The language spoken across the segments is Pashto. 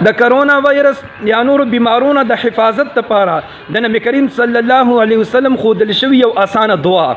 د کرونا وایرس یا نور بیمارونو د حفاظت لپاره د نبی کریم صلی الله علیه وسلم خودل شوی یو اسانه دعا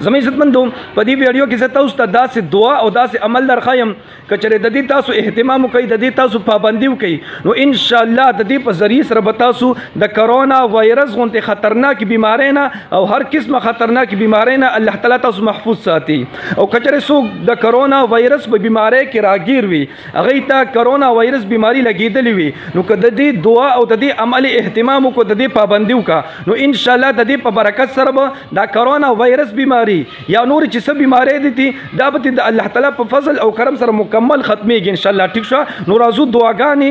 زموږ عزتمندو په دې ویډیو کې زه تاسو ته داسې دعا او داسې عمل درښیم که چېرې د دې تاسو اهتمام وکړئ د دې تاسو پابندي وکړئ نو انشاءالله د دې په ذریعې سره به تاسو د کرونا وایرس غوندې خطرناکې بیمارۍ نه او هر قسمه خطرناکې بیمارۍ نه الله تعالی تاسو محفوظ ساتي او که چېرې څوک د کرونا وایرس په بیمارۍ کې راګیر وي هغوی ته کرونا وایرس بیماري لګېدلې وي نو که د دې دعا او د دې عمل اهتمام وکړو د دې پابندي وکړه نو انشاءالله د دې په برکت سره به دا کرونا وایرس بیماري یا نور چې څه بیمارۍ دي دا به د الله تعالی په فضل او کرم سره مکمل ختمېږي انشاءالله ټیک شوه نو راځو دعاګانې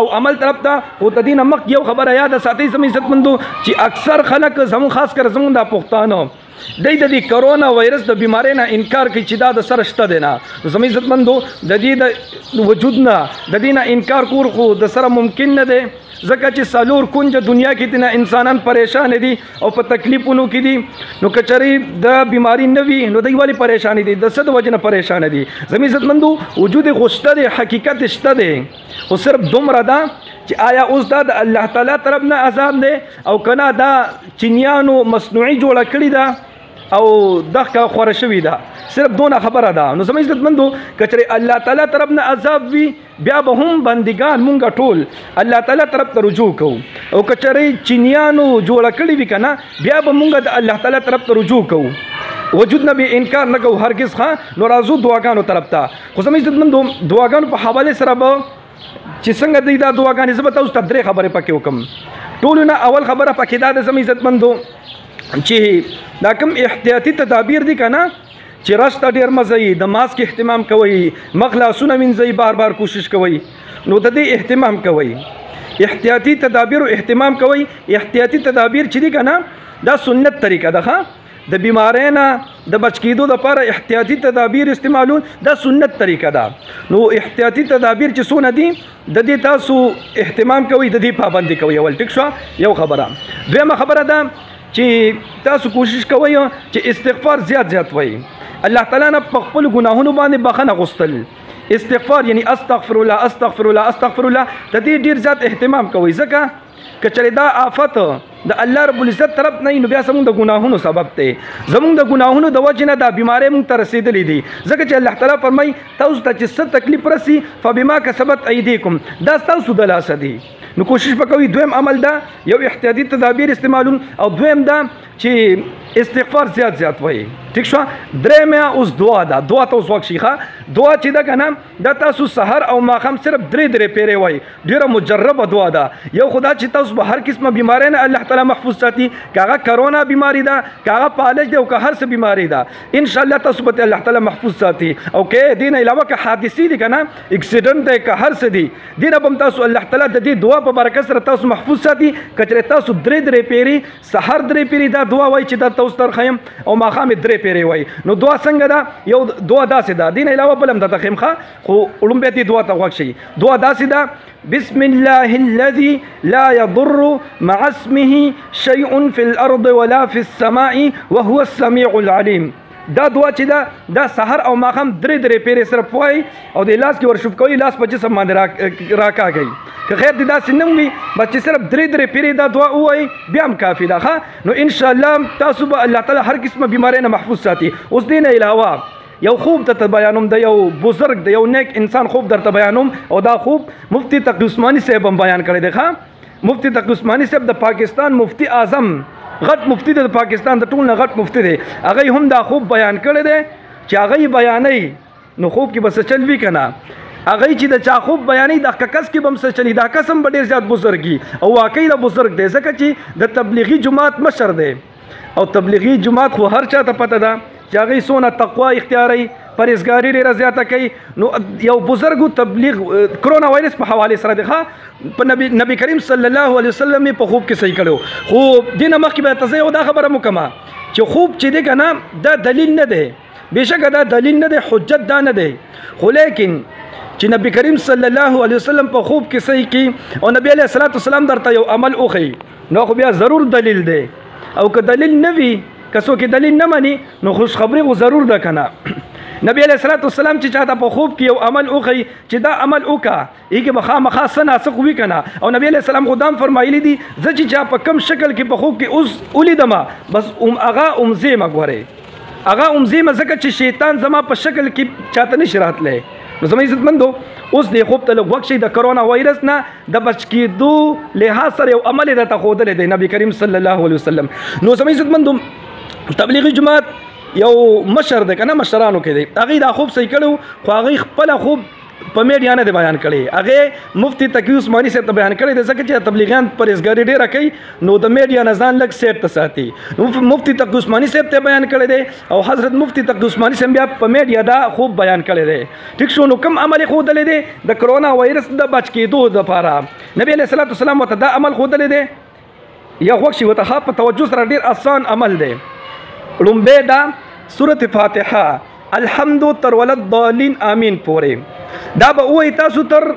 او عمل طرف ته خو د دې نه مخکې یو خبره یاده ساتئ زموږ عزتمندو چې اکثر خلک زموږ خاص کر زموږ دا پښتانه دی د دې کرونا وایرس د بیمارۍ نه انکار کوي چې دا د سره شته دی نه زموږ عزتمندو د دې د وجود نه د دې نه انکار کول خو د سره ممکن نه دی ځکه چې څلور کونجه دنیا کې دي نه انسانان پریشان دي او په تکلیفونو کې دي نو که چېرې د بیماري نه وي نو دوی ولې پریشان دي د څه د وجې نه پریشان دي زموږ عزتمندو وجود خو شته دی حقیقت شته دی خو صرف دومره ده چې آیا اوس دا د الله تعالی طرف نه عذاب دی او که نه دا چینیانو مصنوعي جوړه کړې ده او دغه خوره شوې ده صرف دونه خبره ده نو زموږ عزتمندو که چېرې الله تعالی طرف نه عذاب وي بیا به هم بندګان مونږ ټول الله تعالی طرف ته رجوع کوو او که چېرې چینیانو جوړه کړې وي که نه بیا به مونږ د الله تعالی طرف ته رجوع کوو وجود نه به انکار نه کوو هرگز ښه نو راځو دعاګانو طرف ته خو زموږ عزتمندو دعاګانو په حوالې سره به چې څنګه دی دا دعاګانې زه به تاسو ته درې خبرې پکې وکړم ټولو نه اول خبره پکې دا ده زموږ عزتمندو چې دا کوم احتیاطي تدابیر دي که نه چې رش ته ډېر مزه وي د ماسک اهتمام کوئ مخ لاسونه وینځئ بار بار کوشش کوئ نو د دې اهتمام کوئ احتیاطي تدابیرو اهتمام کوئ احتیاطي تدابیر چې دي که نه دا سنت طریقه ده ښه د بیمارۍ نه د بچ کېدو دپاره احتیاطي تدابیر استعمالول دا سنت طریقه ده نو احتیاطي تدابیر چې څونه دي د دې تاسو اهتمام کوئ د دې پابندي کوئ اول ټیک شوه یو خبره دویمه خبره ده چې تاسو کوشش کوئ چې استغفار زیات وایي الله تعالی نه په خپلو ګناهونو باندې بخښنه غوښتل استغفار یعنی استغفر الله استغفر الله استغفر الله د دې ډېر زیات اهتمام کوئ ځکه که چېرې دا آفت د الله رب العزت طرف نه نو بیا زموږ د ګناهونو سبب دی زموږ د ګناهونو د وجې نه دا بیمارۍ موږ ته رسېدلې دي ځکه چې الله تعالی فرمایي تاسو ته چې څه تکلیف رسي فبما کسبت ایدیکم دا ستاسو د لاسه دي نو کوشش وکوئ دویم عمل ده یو احتیاطي تدابیر استعمالون او دویم ده چې استغفار زیات وایي ټیک شوه درېیمه اوس دعا ده دعا ته اوس وکشي ښه دعا چې ده که نه دا تاسو سحر او ماښام صرف درې پیرې وایي ډېره مجربه دعا ده یو خو دا چې تاسو به هر قسمه بیمارۍ نه الله تعالی محفوظ ساتي که هغه کرونا بیماري ده که هغه فالج ده او که هر څه بیماري ده انشاءالله تاسو به الله تعالی محفوظ ساتي او که دې نه علاوه که حادثې دي که نه اکسیډنټ دی که هر څه دي دې نه به هم تاسو الله تعالی د دې دعا په برکت سره تاسو محفوظ ساتي که چېرې تاسو درې پیرې سحر درې پیرې دا دعا وایي چې دا تاسو درښیم او ماښام یې درې پیرې وایي نو دعا څنګه ده یو دعا داسې ده دې نه علاوه بل هم درته ښیم ښه خو وړومبی دې دعا ته غوږ شئ دعا داسې ده بسم الله الذي لا يضر مع اسمه شيء في الأرض ولا في السماء وهو السميع العليم دا دعا چې ده دا سحر او ماښام درې پیرې صرف وایي او د لاس کې ورشوف کوئ لاس په جسم باندې راکاږئ که خیر دې داسې نه وي بس چې صرف درې پیرې دا دعا ووایي بیا هم کافي ده ښه نو انشاءالله تاسو به الله تعالی هر قسمه بیمارۍ نه محفوظ ساتي اوس دې نه علاوه یو خوب درته بیانوم د یو بزرګ د یو نیک انسان خوب درته بیانوم او دا خوب مفتی تقی عثماني صاحب هم بیان کړی دی ښه مفتی تقی عثماني صاحب د پاکستان مفتی اعظم غټ مفتی د پاکستان د ټول نه غټ مفتی دی هغه هم دا خوب بیان کړی دی چې هغه بیانوي نو خوب کې به څه چل وي که نه هغه چې د چا خوب بیانوي د کس کې به هم څه چلي دا کس هم به ډېر زیات بزرګي او واقعي د بزرګ دی ځکه چې د تبلیغي جماعت مشر دی او تبلیغي جماعت خو هر چا ته پته ده چې هغوی څونه تقوا اختیاروي پرهیزګاري ډېره زیاته کوي نو یو بزرګو تبلیغ کرونا وایرس په حوالې سره دی ښه په نبی کریم صلی الله علیه وسلم یې په خوب کې صحیح کړی خو دې نه مخکې به ته زه یو دا خبره م وکړم چې خوب چې دی که نه دا دلیل نه دی بېشکه دا دلیل نه دی حجت دا نه دی خو لیکن چې نبی کریم صلی الله علیه وسلم په خوب کې صحیح کړي او نبی علیه الصلاة والسلام درته یو عمل وښیي نو خو بیا ضرور دلیل دی او که دلیل نه وي که څوک دلیل نه مني نو خوشخبري خو ضرور ده که نه نبی علیہ الصلوۃ والسلام چې چاته په خوب کې یو عمل وکړي چې دا عمل وکا یې کې بخامخا سنا سقوي کنه او نبی علیہ السلام خدام فرمایلی دي زه چې چا په کم شکل کې په خوب کې اوس ولیدم بس هغه زیمه ګوره هغه زیمه ځکه چې شیطان زما په شکل کې چاته نشي راتلی نو زما عزتمندو اوس د خوب ته لږ وخت شي د کرونا وایرس نه د بچ کېدو لحاظ سره یو عمل درته ښودلی دی نبی کریم صلی الله علیه وسلم. نو زما عزتمندو تبلیغي جماعت یو مشر دی که نه مشرانو کې دی هغې دا خوب صحیح کړی خو هغې خپله خوب په میډیا نه دی بیان کړی هغې مفتي تقي عثماني صاحب ته بیان کړی دی ځکه چې تبلیغیان پرهیزګاري ډېره کوي نو د میډیا نه ځان لږ سیټ ته ساتي نو مفتي تقي عثماني صاحب ته بیان کړی دی او حضرت مفتي تقي عثماني صاحب بیا په میډیا دا خوب بیان کړی دی ټیک شو نو کوم عمل یې ښودلی دی د کرونا وایرس د بچ کېدو دپاره نبي علیه الصلاة والسلام ورته دا عمل ښودلی دی یا خوښ شي ورته ښه په توجه سره ډېر آسان عمل دی لومبی دا سورة فاتحه الحمد تر وللضالین آمین پورې دا به ووایي تاسو تر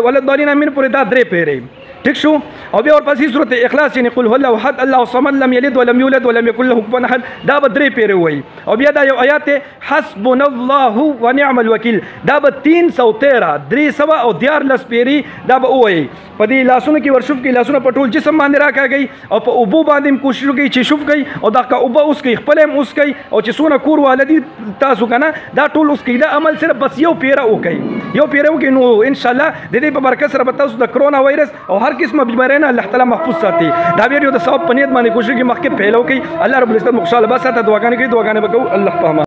وللضالین آمین پورې دا 3 پیرې ٹھیک شو او بیا ورپسې سورت اخلاص یعنی قل هو الله احد الله الصمد لم یلد ولم یولد ولم یکن له کفوا احد دا به 3 پیرې ووایي او بیا دا یو آیات دی حسبنا الله ونعم الوکیل دا به 313 314 پیرې دا به ووایي په دې لاسونو کې ورشوف کې لاسونه په ټول جسم باندې راکاږئ او په اوبو باندې هم کوشش وکړئ چې شوف کوئ او دا که اوبه اوس کوئ خپله هم اوس کوئ او چې څونه کور واله دي تاسو که نه دا ټول اوس کوئ دا عمل صرف بس یو پیره وکړئ یو پیره وکړئ نو انشاءالله د دې په برکت سره به تاسو د کرونا وایرس او هر قسمه بیماری نه الله تعالی محفوظ ساتي دا ویډیو د ثواب په نیت باندې کوشش کوي مخکې پیل وکړئ الله رب العزت مو خوشحاله بساته دعاګانې کوي دعاګانې به کوو الله په امان